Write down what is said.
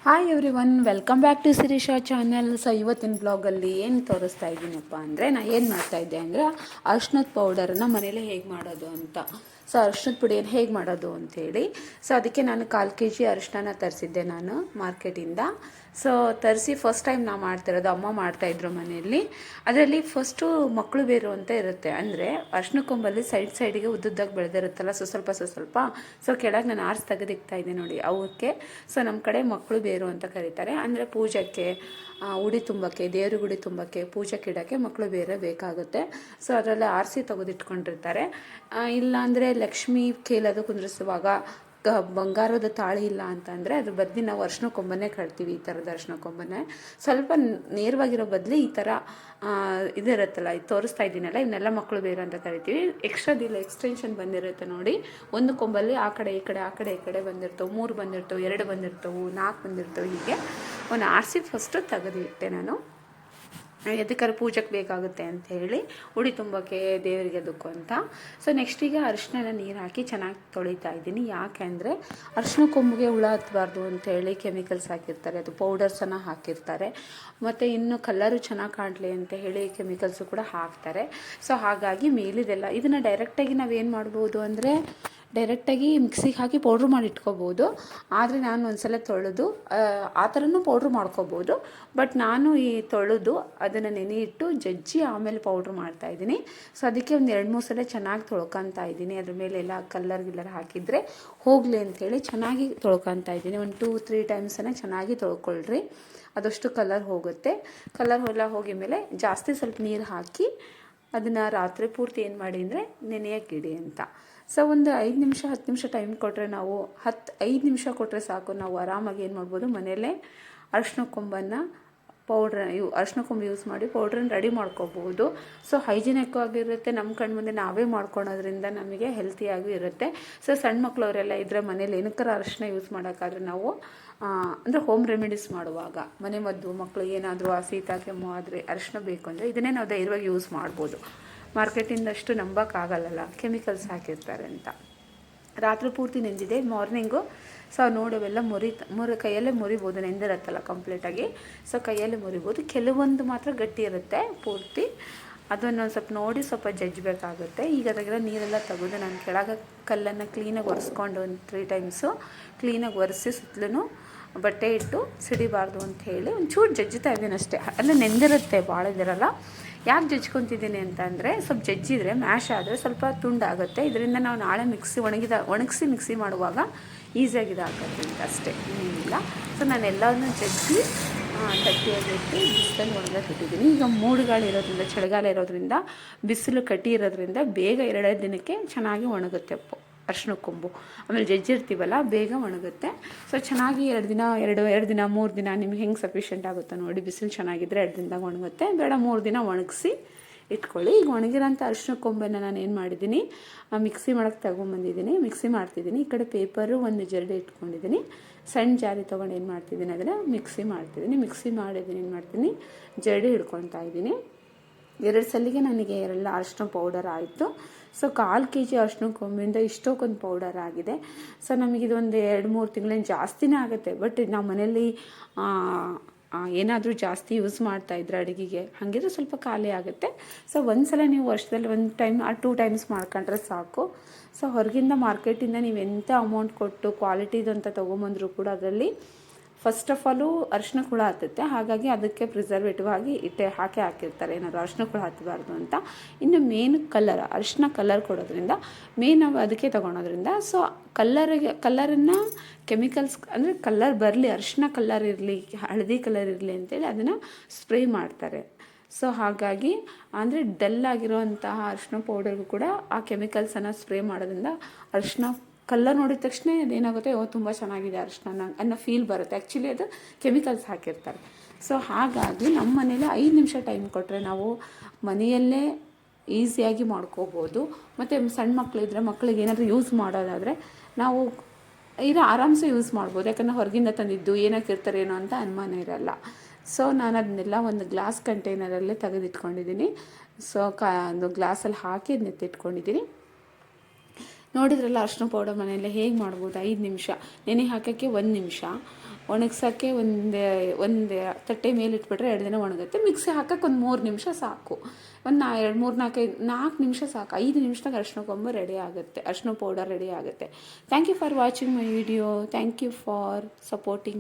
Hi everyone, welcome back to Shirisha channel. So ಇವತ್ತಿನ ಬ್ಲಾಗಲ್ಲಿ ಏನು ತೋರಿಸ್ತಾ ಇದ್ದೀನಪ್ಪ ಅಂದರೆ, ನಾನು ಏನು ಮಾಡ್ತಾಯಿದ್ದೆ ಅಂದರೆ ಅರ್ಶಿನದ ಪೌಡರನ್ನು ಮನೇಲಿ ಹೇಗೆ ಮಾಡೋದು ಅಂತ. ಸೊ ಅರ್ಶಿನದ ಪುಡಿಯನ್ನು ಹೇಗೆ ಮಾಡೋದು ಅಂಥೇಳಿ. ಸೊ ಅದಕ್ಕೆ ನಾನು 1/4 kg ಅರಿಶಿನ ತರಿಸಿದ್ದೆ ನಾನು ಮಾರ್ಕೆಟಿಂದ. ಸೊ ತರಿಸಿ ಫಸ್ಟ್ ಟೈಮ್ ನಾವು ಮಾಡ್ತಿರೋದು, ಅಮ್ಮ ಮಾಡ್ತಾಯಿದ್ರು ಮನೆಯಲ್ಲಿ. ಅದರಲ್ಲಿ ಫಸ್ಟು ಮಕ್ಕಳು ಬೇರು ಅಂತ ಇರುತ್ತೆ, ಅಂದರೆ ಅರ್ಶಿನ ಕೊಂಬಲ್ಲಿ ಸೈಡಿಗೆ ಉದ್ದುದ್ದಾಗಿ ಬೆಳೆದಿರುತ್ತಲ್ಲ, ಸ್ವಲ್ಪ ಸೊ ಕೆಳಗೆ ನಾನು ಆರಿಸಿ ತೆಗೆದಿಕ್ತಾ ಇದ್ದೆ ನೋಡಿ ಅವಕ್ಕೆ. ಸೊ ನಮ್ಮ ಕಡೆ ಮಕ್ಕಳು ಬೇರು ಅಂತ ಕರೀತಾರೆ, ಅಂದರೆ ಪೂಜೆಗೆ ಉಡಿ ತುಂಬಕ್ಕೆ, ದೇವ್ರ ಗುಡಿ ತುಂಬಕ್ಕೆ, ಪೂಜೆಗೆ ಇಡೋಕ್ಕೆ ಮಕ್ಕಳು ಬೇರೆ ಬೇಕಾಗುತ್ತೆ. ಸೊ ಅದರಲ್ಲಿ ಆರಿಸಿ ತೆಗೆದಿಟ್ಕೊಂಡಿರ್ತಾರೆ. ಇಲ್ಲಾಂದರೆ ಲಕ್ಷ್ಮೀ ಕೇಳೋದು ಕುಂದ್ರಿಸುವಾಗ ಬಂಗಾರದ ತಾಳಿ ಇಲ್ಲ ಅಂತಂದರೆ ಅದ್ರ ಬದಲು ನಾವು ಅರ್ಶಿನ ಕೊಂಬನ್ನೇ ಕಟ್ತೀವಿ. ಈ ಥರದ ಅರ್ಶಿನ ಕೊಂಬನ್ನೇ ಸ್ವಲ್ಪ ನೇರವಾಗಿರೋ ಬದಲು ಈ ಥರ ಇದಿರುತ್ತಲ್ಲ, ಇದು ತೋರಿಸ್ತಾ ಇದ್ದೀನಲ್ಲ, ಇವನ್ನೆಲ್ಲ ಮಕ್ಕಳು ಬೇರೆ ಅಂತ ಕರಿತೀವಿ. ಎಕ್ಸ್ಟ್ರಾದಿಲ್ಲ, ಎಕ್ಸ್ಟೆನ್ಷನ್ ಬಂದಿರುತ್ತೆ ನೋಡಿ. ಒಂದು ಕೊಂಬಲ್ಲಿ ಆ ಕಡೆ ಈ ಕಡೆ ಬಂದಿರ್ತವೆ, 3 ಬಂದಿರ್ತವೆ, 2 ಬಂದಿರ್ತವೆ, 4 ಬಂದಿರ್ತವೆ. ಹೀಗೆ ಒಂದು ಆರಿಸಿ ಫಸ್ಟು ತೆಗೆದಿಟ್ಟೆ ನಾನು. ಎದಕ್ಕಾದ್ರೆ ಪೂಜೆಗೆ ಬೇಕಾಗುತ್ತೆ ಅಂತ ಹೇಳಿ, ಉಡಿ ತುಂಬಕ್ಕೆ, ದೇವರಿಗೆ ಅದಕ್ಕೂ ಅಂತ. ಸೊ ನೆಕ್ಸ್ಟ್ ಈಗ ಅರಿಶಿನ ನೀರು ಹಾಕಿ ಚೆನ್ನಾಗಿ ತೊಳಿತಾ ಇದ್ದೀನಿ. ಯಾಕೆ ಅಂದರೆ ಅರಿಶಿನ ಕೊಂಬಿಗೆ ಹುಳ ಹತ್ತಬಾರ್ದು ಅಂತೇಳಿ ಕೆಮಿಕಲ್ಸ್ ಹಾಕಿರ್ತಾರೆ, ಅದು ಪೌಡರ್ಸನ್ನು ಹಾಕಿರ್ತಾರೆ. ಮತ್ತು ಇನ್ನು ಕಲರು ಚೆನ್ನಾಗಿ ಕಾಣಲಿ ಅಂತ ಹೇಳಿ ಕೆಮಿಕಲ್ಸು ಕೂಡ ಹಾಕ್ತಾರೆ. ಸೊ ಹಾಗಾಗಿ ಮೇಲಿದೆಲ್ಲ ಇದನ್ನು ಡೈರೆಕ್ಟಾಗಿ ನಾವೇನು ಮಾಡ್ಬೋದು ಅಂದರೆ, ಡೈರೆಕ್ಟಾಗಿ ಮಿಕ್ಸಿಗೆ ಹಾಕಿ ಪೌಡ್ರ್ ಮಾಡಿ ಇಟ್ಕೋಬೋದು. ಆದರೆ ನಾನು ಒಂದ್ಸಲ ತೊಳೆದು ಆ ಥರನೂ ಪೌಡ್ರ್ ಮಾಡ್ಕೋಬೋದು. ಬಟ್ ನಾನು ಈ ತೊಳೆದು ಅದನ್ನು ನೆನೆ ಇಟ್ಟು ಜಜ್ಜಿ ಆಮೇಲೆ ಪೌಡ್ರ್ ಮಾಡ್ತಾಯಿದ್ದೀನಿ. ಸೊ ಅದಕ್ಕೆ ಒಂದು 2-3 ಸಲ ಚೆನ್ನಾಗಿ ತೊಳ್ಕೊತಾ ಇದ್ದೀನಿ. ಅದ್ರ ಮೇಲೆ ಎಲ್ಲ ಗಿಲ್ಲರ್ ಹಾಕಿದರೆ ಹೋಗಲಿ ಅಂಥೇಳಿ ಚೆನ್ನಾಗಿ ತೊಳ್ಕೊತಾ ಇದ್ದೀನಿ. ಒಂದು 2-3 ಟೈಮ್ಸನ್ನು ಚೆನ್ನಾಗಿ ತೊಳ್ಕೊಳ್ರಿ, ಅದಷ್ಟು ಕಲರ್ ಹೋಗುತ್ತೆ. ಕಲರ್ ಎಲ್ಲ ಹೋಗಿದ ಮೇಲೆ ಜಾಸ್ತಿ ಸ್ವಲ್ಪ ನೀರು ಹಾಕಿ ಅದನ್ನು ರಾತ್ರಿ ಪೂರ್ತಿ ಏನು ಮಾಡಿ ಅಂದರೆ ನೆನೆಯೋಕ್ಕಿಡಿ ಅಂತ. ಸೊ ಒಂದು 5 ನಿಮಿಷ 10 ನಿಮಿಷ ಟೈಮ್ ಕೊಟ್ಟರೆ, ನಾವು 5 ನಿಮಿಷ ಕೊಟ್ಟರೆ ಸಾಕು, ನಾವು ಆರಾಮಾಗಿ ಏನು ಮಾಡ್ಬೋದು, ಮನೆಯಲ್ಲೇ ಅರಿಶಿನ ಕೊಂಬನ್ನು ಅರಿಶಿನ ಕೊಂಬು ಯೂಸ್ ಮಾಡಿ ಪೌಡ್ರನ್ನ ರೆಡಿ ಮಾಡ್ಕೋಬೋದು. ಸೊ ಹೈಜಿನಿಕ್ ಆಗಿರುತ್ತೆ, ನಮ್ಮ ಕಣ್ಣು ಮುಂದೆ ನಾವೇ ಮಾಡ್ಕೊಳೋದ್ರಿಂದ ನಮಗೆ ಹೆಲ್ತಿಯಾಗೂ ಇರುತ್ತೆ. ಸೊ ಸಣ್ಣ ಮಕ್ಕಳವರೆಲ್ಲ ಇದ್ದರೆ ಮನೇಲಿ ಏನಕ್ಕಾರ ಅರಿಶಿನ ಯೂಸ್ ಮಾಡೋಕ್ಕಾದ್ರೆ ನಾವು ಅಂದರೆ ಹೋಮ್ ರೆಮಿಡೀಸ್ ಮಾಡುವಾಗ, ಮನೆ ಮದ್ದು, ಮಕ್ಕಳು ಏನಾದರೂ ಶೀತ ಕೆಮ್ಮು ಆದರೆ ಅರಿಶಿನ ಬೇಕು ಅಂದರೆ ಇದನ್ನೇ ನಾವು ಧೈರ್ಯವಾಗಿ ಯೂಸ್ ಮಾಡ್ಬೋದು. ಮಾರ್ಕೆಟಿಂದಷ್ಟು ನಂಬೋಕ್ಕಾಗಲ್ಲ, ಕೆಮಿಕಲ್ಸ್ ಹಾಕಿರ್ತಾರೆ ಅಂತ. ರಾತ್ರಿ ಪೂರ್ತಿ ನೆಂದಿದೆ, ಮಾರ್ನಿಂಗು ಸೊ ನೋಡವೆಲ್ಲ ಕೈಯಲ್ಲೇ ಮುರಿಬೋದು, ನೆಂದಿರುತ್ತಲ್ಲ ಕಂಪ್ಲೀಟಾಗಿ. ಸೊ ಕೈಯಲ್ಲೇ ಮುರಿಬೋದು. ಕೆಲವೊಂದು ಮಾತ್ರ ಗಟ್ಟಿ ಇರುತ್ತೆ ಪೂರ್ತಿ, ಅದನ್ನು ಸ್ವಲ್ಪ ನೋಡಿ ಸ್ವಲ್ಪ ಜಜ್ಜಬೇಕಾಗುತ್ತೆ. ಈಗ ಅದಕ್ಕೆಲ್ಲ ನೀರೆಲ್ಲ ತೆಗೆದು ನಾನು ಕೆಳಗೆ ಕಲ್ಲನ್ನು ಕ್ಲೀನಾಗಿ ಒರೆಸ್ಕೊಂಡು ಒಂದು 3 ಟೈಮ್ಸು ಕ್ಲೀನಾಗಿ ಒರೆಸಿ ಸುತ್ತಲೂ ಬಟ್ಟೆ ಇಟ್ಟು ಸಿಡಿಬಾರ್ದು ಅಂತ ಹೇಳಿ ಒಂಚೂರು ಜಜ್ಜುತ್ತಾ ಇದ್ದೀನಿ ಅಷ್ಟೇ. ಅಲ್ಲ ನೆಂದಿರುತ್ತೆ, ಭಾಳ ಇದಿರಲ್ಲ. ಯಾಕೆ ಜಜ್ಕೊತಿದ್ದೀನಿ ಅಂತಂದರೆ, ಸ್ವಲ್ಪ ಜಜ್ಜಿದರೆ ಮ್ಯಾಶ್ ಆದರೆ ಸ್ವಲ್ಪ ತುಂಡಾಗುತ್ತೆ. ಇದರಿಂದ ನಾವು ನಾಳೆ ಒಣಗಿಸಿ ಮಿಕ್ಸಿ ಮಾಡುವಾಗ ಈಸಿಯಾಗಿ ಆಗುತ್ತೆ ಅಂತ ಅಷ್ಟೇ, ಇನ್ನೇನಿಲ್ಲ. ಸೊ ನಾನು ಎಲ್ಲವನ್ನೂ ಜಜ್ಜಿ ತಟ್ಟಿಯಾಗಿ ಇಟ್ಟು ಬಿಸಿಲಲ್ಲಿ ಒಣಗಕ್ಕೆ ಇಟ್ಟಿದ್ದೀನಿ. ಈಗ ಮೂಡುಗಾಳಿ ಇರೋದ್ರಿಂದ, ಚಳಿಗಾಲ ಇರೋದ್ರಿಂದ, ಬಿಸಿಲು ಕಟ್ಟಿ ಇರೋದ್ರಿಂದ ಬೇಗ 2 ದಿನಕ್ಕೆ ಚೆನ್ನಾಗಿ ಒಣಗುತ್ತೆ ಅರಿಶಿನ ಕೊಂಬು. ಆಮೇಲೆ ಜಜ್ಜಿರ್ತೀವಲ್ಲ, ಬೇಗ ಒಣಗುತ್ತೆ. ಸೊ ಚೆನ್ನಾಗಿ 2 ದಿನ 3 ದಿನ ನಿಮ್ಗೆ ಹೆಂಗೆ ಸಫಿಷಿಯೆಂಟ್ ಆಗುತ್ತೋ ನೋಡಿ. ಬಿಸಿಲು ಚೆನ್ನಾಗಿದ್ದರೆ 2 ದಿನದಾಗ ಒಣಗುತ್ತೆ, ಬೇಡ 3 ದಿನ ಒಣಗಿಸಿ ಇಟ್ಕೊಳ್ಳಿ. ಈಗ ಒಣಗಿರೋಂಥ ಅರಿಶಿನ ಕೊಂಬನ್ನು ನಾನು ಏನು ಮಾಡಿದ್ದೀನಿ, ಮಿಕ್ಸಿ ಮಾಡೋಕ್ಕೆ ತಗೊಂಬಂದಿದ್ದೀನಿ, ಮಿಕ್ಸಿ ಮಾಡ್ತಿದ್ದೀನಿ. ಈ ಕಡೆ ಪೇಪರು, ಒಂದು ಜರಡಿ ಇಟ್ಕೊಂಡಿದ್ದೀನಿ. ಸಣ್ಣ ಜಾರಿ ತೊಗೊಂಡು ಏನು ಮಾಡ್ತಿದ್ದೀನಿ, ಅದನ್ನು ಮಿಕ್ಸಿ ಮಾಡಿದ್ದೀನಿ. ಏನು ಮಾಡ್ತೀನಿ, ಜರಡಿ ಹಿಡ್ಕೊತಾ ಇದ್ದೀನಿ. 2 ಸಲಿಗೆ ನನಗೆ ಎಲ್ಲ ಅರಿಶಿನ ಪೌಡರ್ ಆಯಿತು. ಸೊ 1/4 kg ಅರಿಶಿನ ಕೊಂಬಿಂದ ಇಷ್ಟೊಂದು ಪೌಡರ್ ಆಗಿದೆ. ಸೊ ನಮಗಿದೊಂದು 2-3 ತಿಂಗಳೇನು ಜಾಸ್ತಿನೇ ಆಗುತ್ತೆ. ಬಟ್ ನಾವು ಮನೇಲಿ ಏನಾದರೂ ಜಾಸ್ತಿ ಯೂಸ್ ಮಾಡ್ತಾಯಿದ್ರೆ ಅಡುಗೆಗೆ, ಹಾಗಿದ್ರೆ ಸ್ವಲ್ಪ ಖಾಲಿ ಆಗುತ್ತೆ. ಸೊ ಒಂದ್ಸಲ ನೀವು ವರ್ಷದಲ್ಲಿ 1 ಟೈಮ್ 2 ಟೈಮ್ಸ್ ಮಾಡ್ಕೊಂಡ್ರೆ ಸಾಕು. ಸೊ ಹೊರಗಿಂದ ಮಾರ್ಕೆಟಿಂದ ನೀವು ಎಂಥ ಅಮೌಂಟ್ ಕೊಟ್ಟು ಕ್ವಾಲಿಟಿದು ಅಂತ ತೊಗೊಂಬಂದರೂ ಕೂಡ ಅದರಲ್ಲಿ ಫಸ್ಟ್ ಆಫ್ ಆಲು ಅರಿಶಿನ ಹುಳ ಹತ್ತುತ್ತೆ. ಹಾಗಾಗಿ ಅದಕ್ಕೆ ಪ್ರಿಸರ್ವೇಟಿವ್ ಆಗಿ ಹಾಕಿರ್ತಾರೆ, ಏನಾದರೂ ಅರಿಶಿನ ಹುಳ ಹತ್ತಬಾರ್ದು ಅಂತ. ಇನ್ನು ಮೇನ್ ಅರಿಶಿನ ಕಲರ್ ಕೊಡೋದ್ರಿಂದ, ಮೇನ್ ನಾವು ಅದಕ್ಕೆ ತೊಗೊಳೋದ್ರಿಂದ, ಸೊ ಕಲ್ಲರನ್ನು ಕೆಮಿಕಲ್ಸ್ ಅಂದರೆ ಕಲರ್ ಬರಲಿ, ಅರಿಶಿನ ಕಲರ್ ಇರಲಿ, ಹಳದಿ ಕಲರ್ ಇರಲಿ ಅಂತೇಳಿ ಅದನ್ನು ಸ್ಪ್ರೇ ಮಾಡ್ತಾರೆ. ಸೊ ಹಾಗಾಗಿ ಅಂದರೆ ಡಲ್ ಆಗಿರೋಂತಹ ಅರಿಶಿನ ಪೌಡರ್ಗೂ ಕೂಡ ಆ ಕೆಮಿಕಲ್ಸನ್ನು ಸ್ಪ್ರೇ ಮಾಡೋದ್ರಿಂದ ಅರಿಶಿನ ಕಲರ್ ನೋಡಿದ ತಕ್ಷಣ ಅದೇನಾಗುತ್ತೆ, ತುಂಬ ಚೆನ್ನಾಗಿದೆ ಅರಿಶಿನ ಅನ್ನೋ ಫೀಲ್ ಬರುತ್ತೆ. ಆ್ಯಕ್ಚುಲಿ ಅದು ಕೆಮಿಕಲ್ಸ್ ಹಾಕಿರ್ತಾರೆ. ಸೊ ಹಾಗಾಗಿ ನಮ್ಮ ಮನೇಲಿ 5 ನಿಮಿಷ ಟೈಮ್ ಕೊಟ್ಟರೆ ನಾವು ಮನೆಯಲ್ಲೇ ಈಸಿಯಾಗಿ ಮಾಡ್ಕೋಬೋದು. ಮತ್ತು ಸಣ್ಣ ಮಕ್ಕಳಿದ್ರೆ, ಮಕ್ಕಳಿಗೆ ಏನಾದರೂ ಯೂಸ್ ಮಾಡೋದಾದರೆ ನಾವು ಆರಾಮ್ಸೆ ಯೂಸ್ ಮಾಡ್ಬೋದು. ಯಾಕಂದರೆ ಹೊರಗಿಂದ ತಂದಿದ್ದು ಏನಕ್ಕಿರ್ತಾರೆ ಏನೋ ಅಂತ ಅನುಮಾನ ಇರಲ್ಲ. ಸೊ ನಾನು ಅದನ್ನೆಲ್ಲ ಒಂದು ಗ್ಲಾಸ್ ಕಂಟೈನರಲ್ಲೇ ತೆಗೆದಿಟ್ಕೊಂಡಿದ್ದೀನಿ. ಸೊ ಒಂದು ಗ್ಲಾಸಲ್ಲಿ ಹಾಕಿ ಅದನ್ನ ಎತ್ತಿಟ್ಕೊಂಡಿದ್ದೀನಿ. ನೋಡಿದ್ರಲ್ಲ ಅರಿಶಿನ ಪೌಡರ್ ಮನೆಯಲ್ಲೇ ಹೇಗೆ ಮಾಡ್ಬೋದು. 5 ನಿಮಿಷ ನೆನೆ ಹಾಕೋಕ್ಕೆ 1 ನಿಮಿಷ, ಒಣಗ್ಸೋಕ್ಕೆ ಒಂದು ತಟ್ಟೆ ಮೇಲೆ ಇಟ್ಬಿಟ್ರೆ 2 ದಿನ ಒಣಗುತ್ತೆ. ಮಿಕ್ಸಿ ಹಾಕಕ್ಕೆ ಒಂದು 3 ನಿಮಿಷ ಸಾಕು. ಒಂದು 2 3 4 ನಿಮಿಷ ಸಾಕು. 5 ನಿಮಿಷದಾಗ ಅರಿಶಿನ ಕೊಂಬು ರೆಡಿ ಆಗುತ್ತೆ, ಅರಿಶಿನ ಪೌಡರ್ ರೆಡಿ ಆಗುತ್ತೆ. Thank you for watching my video. Thank you for supporting.